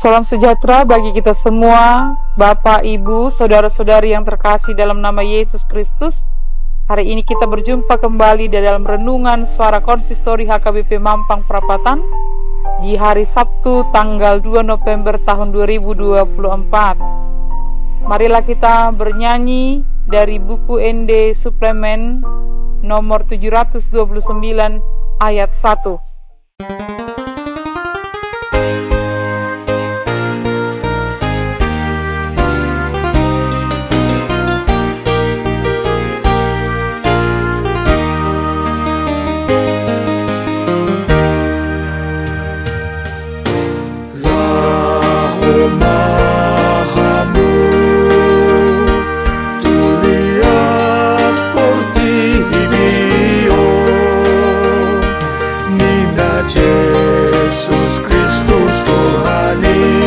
Salam sejahtera bagi kita semua, Bapak, Ibu, saudara-saudari yang terkasih dalam nama Yesus Kristus. Hari ini kita berjumpa kembali di dalam renungan suara konsistori HKBP Mampang Perapatan di hari Sabtu tanggal 2 November tahun 2024. Marilah kita bernyanyi dari buku ND Suplemen nomor 729 ayat 1. Yesus Kristus Tuhani,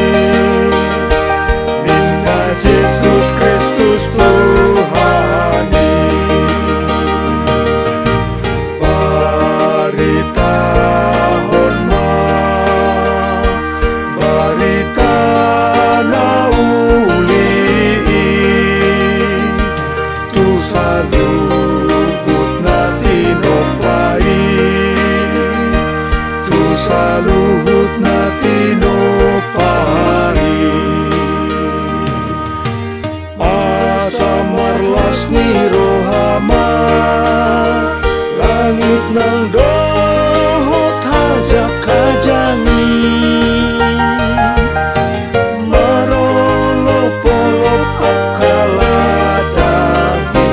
Minna Yesus Kristus Tuhani. Barita horma, barita nauli, tu saluhut natin opai, saluhut natin opai. Masamarlas ni rohama, langit ng dohot hajak kajangi, marolop-olop akaladani,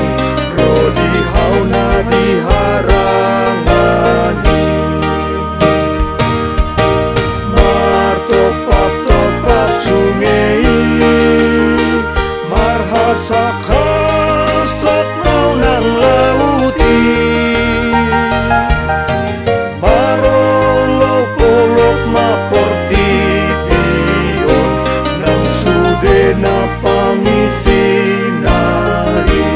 rodihaw na diharangani. Marhasakasat mau ng lauti, marolop-olop maportipion ng sude na pangisinari.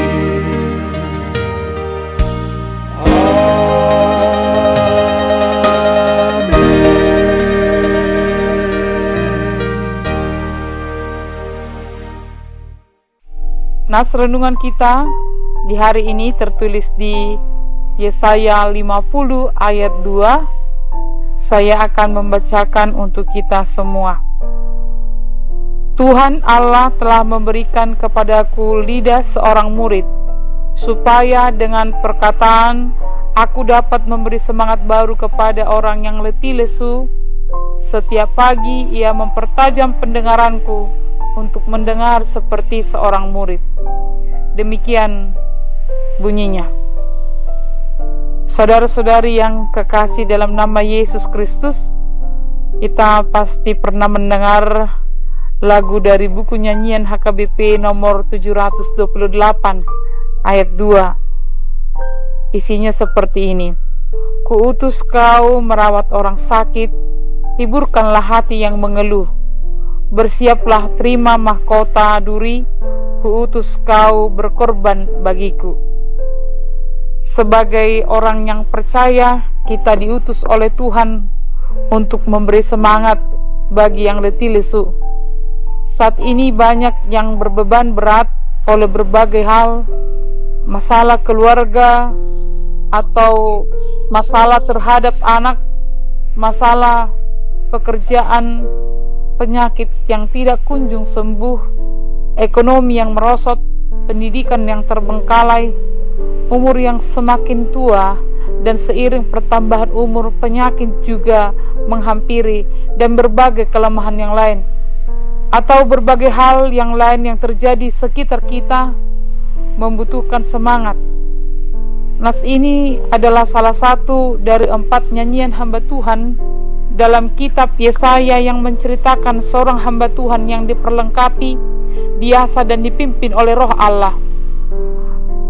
Nas renungan kita di hari ini tertulis di Yesaya 50 ayat 2. Saya akan membacakan untuk kita semua. Tuhan Allah telah memberikan kepadaku lidah seorang murid, supaya dengan perkataan aku dapat memberi semangat baru kepada orang yang letih lesu. Setiap pagi ia mempertajam pendengaranku untuk mendengar seperti seorang murid. Demikian bunyinya. Saudara-saudari yang kekasih dalam nama Yesus Kristus, kita pasti pernah mendengar lagu dari buku nyanyian HKBP nomor 728 ayat 2. Isinya seperti ini. Kuutus kau merawat orang sakit, hiburkanlah hati yang mengeluh. Bersiaplah terima mahkota duri, kuutus kau berkorban bagiku. Sebagai orang yang percaya, kita diutus oleh Tuhan untuk memberi semangat bagi yang letih lesu. Saat ini banyak yang berbeban berat oleh berbagai hal, masalah keluarga atau masalah terhadap anak, masalah pekerjaan, penyakit yang tidak kunjung sembuh, ekonomi yang merosot, pendidikan yang terbengkalai, umur yang semakin tua, dan seiring pertambahan umur penyakit juga menghampiri, dan berbagai kelemahan yang lain, atau berbagai hal yang lain yang terjadi sekitar kita membutuhkan semangat. Nas ini adalah salah satu dari 4 nyanyian hamba Tuhan dalam kitab Yesaya yang menceritakan seorang hamba Tuhan yang diperlengkapi, diasah dan dipimpin oleh Roh Allah.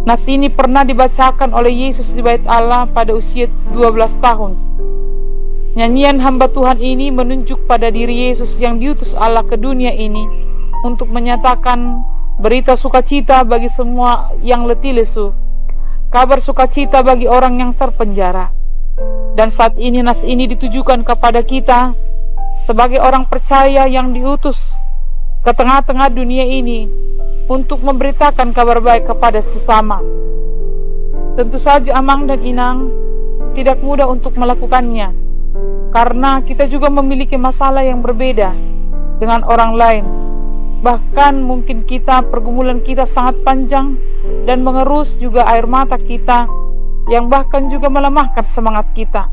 Nas ini pernah dibacakan oleh Yesus di Bait Allah pada usia 12 tahun. Nyanyian hamba Tuhan ini menunjuk pada diri Yesus yang diutus Allah ke dunia ini untuk menyatakan berita sukacita bagi semua yang letih lesu, kabar sukacita bagi orang yang terpenjara. Dan saat ini nas ini ditujukan kepada kita sebagai orang percaya yang diutus ke tengah-tengah dunia ini untuk memberitakan kabar baik kepada sesama. Tentu saja Amang dan Inang tidak mudah untuk melakukannya, karena kita juga memiliki masalah yang berbeda dengan orang lain. Bahkan mungkin pergumulan kita sangat panjang dan mengerus juga air mata kita, yang bahkan juga melemahkan semangat kita.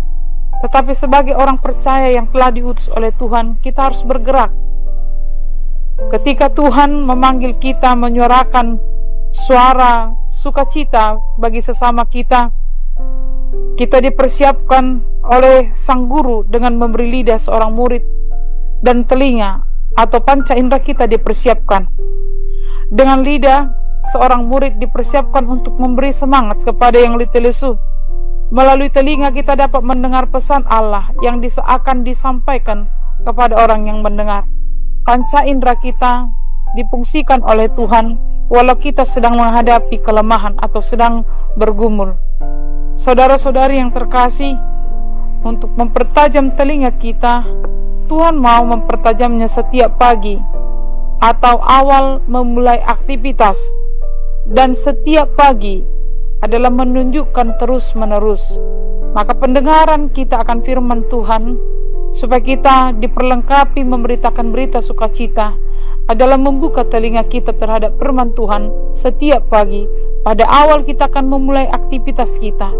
Tetapi sebagai orang percaya yang telah diutus oleh Tuhan, kita harus bergerak. Ketika Tuhan memanggil kita menyuarakan suara sukacita bagi sesama kita, kita dipersiapkan oleh Sang Guru dengan memberi lidah seorang murid, dan telinga atau panca indera kita dipersiapkan. Dengan lidah, seorang murid dipersiapkan untuk memberi semangat kepada yang letih lesu. Melalui telinga kita dapat mendengar pesan Allah yang akan disampaikan kepada orang yang mendengar. Panca indera kita difungsikan oleh Tuhan walau kita sedang menghadapi kelemahan atau sedang bergumul. Saudara-saudari yang terkasih, untuk mempertajam telinga kita, Tuhan mau mempertajamnya setiap pagi atau awal memulai aktivitas, dan setiap pagi adalah menunjukkan terus-menerus. Maka pendengaran kita akan firman Tuhan, supaya kita diperlengkapi memberitakan berita sukacita, adalah membuka telinga kita terhadap firman Tuhan setiap pagi. Pada awal kita akan memulai aktivitas kita,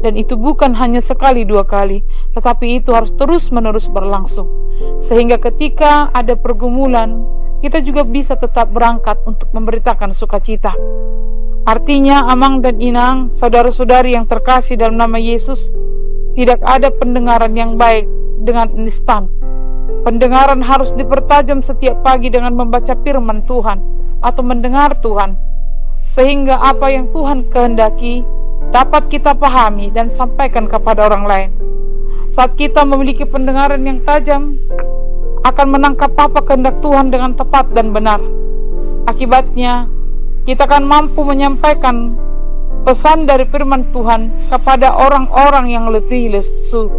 dan itu bukan hanya sekali dua kali, tetapi itu harus terus-menerus berlangsung, sehingga ketika ada pergumulan, kita juga bisa tetap berangkat untuk memberitakan sukacita. Artinya, Amang dan Inang, saudara-saudari yang terkasih dalam nama Yesus, tidak ada pendengaran yang baik dengan instan. Pendengaran harus dipertajam setiap pagi dengan membaca firman Tuhan atau mendengar Tuhan, sehingga apa yang Tuhan kehendaki dapat kita pahami dan sampaikan kepada orang lain. Saat kita memiliki pendengaran yang tajam, akan menangkap apa kehendak Tuhan dengan tepat dan benar. Akibatnya, kita akan mampu menyampaikan pesan dari firman Tuhan kepada orang-orang yang letih lesu.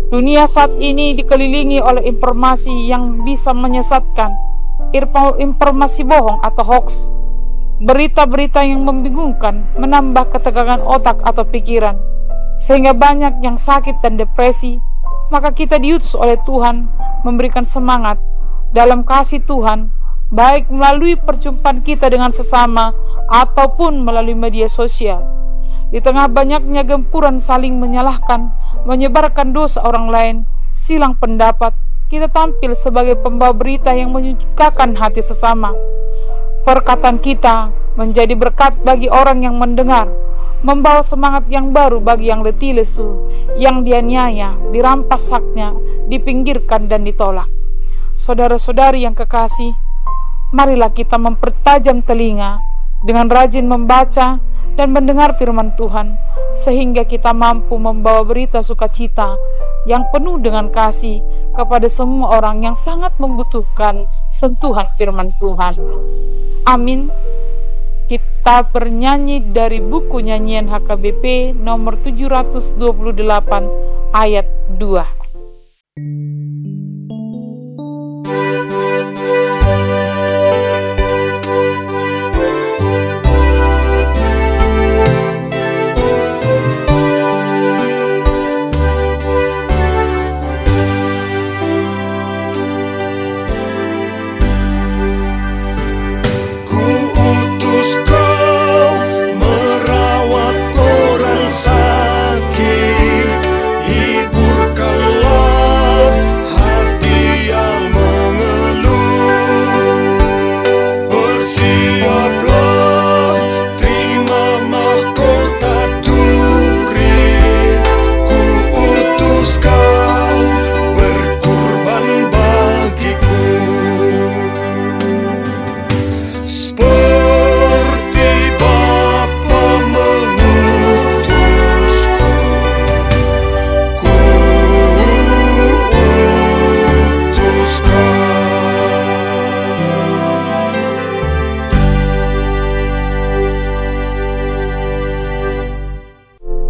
Dunia saat ini dikelilingi oleh informasi yang bisa menyesatkan, informasi bohong atau hoax, berita-berita yang membingungkan, menambah ketegangan otak atau pikiran, sehingga banyak yang sakit dan depresi. Maka kita diutus oleh Tuhan memberikan semangat dalam kasih Tuhan, baik melalui perjumpaan kita dengan sesama ataupun melalui media sosial. Di tengah banyaknya gempuran saling menyalahkan, menyebarkan dosa orang lain, silang pendapat, kita tampil sebagai pembawa berita yang menyukakan hati sesama. Perkataan kita menjadi berkat bagi orang yang mendengar, membawa semangat yang baru bagi yang letih lesu, yang dianiaya, dirampas haknya, dipinggirkan dan ditolak. Saudara-saudari yang kekasih, marilah kita mempertajam telinga dengan rajin membaca dan mendengar firman Tuhan, sehingga kita mampu membawa berita sukacita yang penuh dengan kasih kepada semua orang yang sangat membutuhkan sentuhan firman Tuhan. Amin. Kita bernyanyi dari buku nyanyian HKBP nomor 728 ayat 2.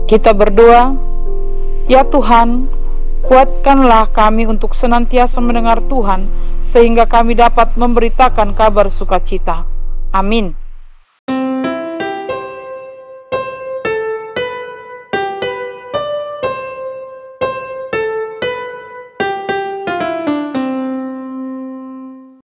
Kita berdoa. Ya Tuhan, Kuatkanlah kami untuk senantiasa mendengar Tuhan, sehingga kami dapat memberitakan kabar sukacita. Amin.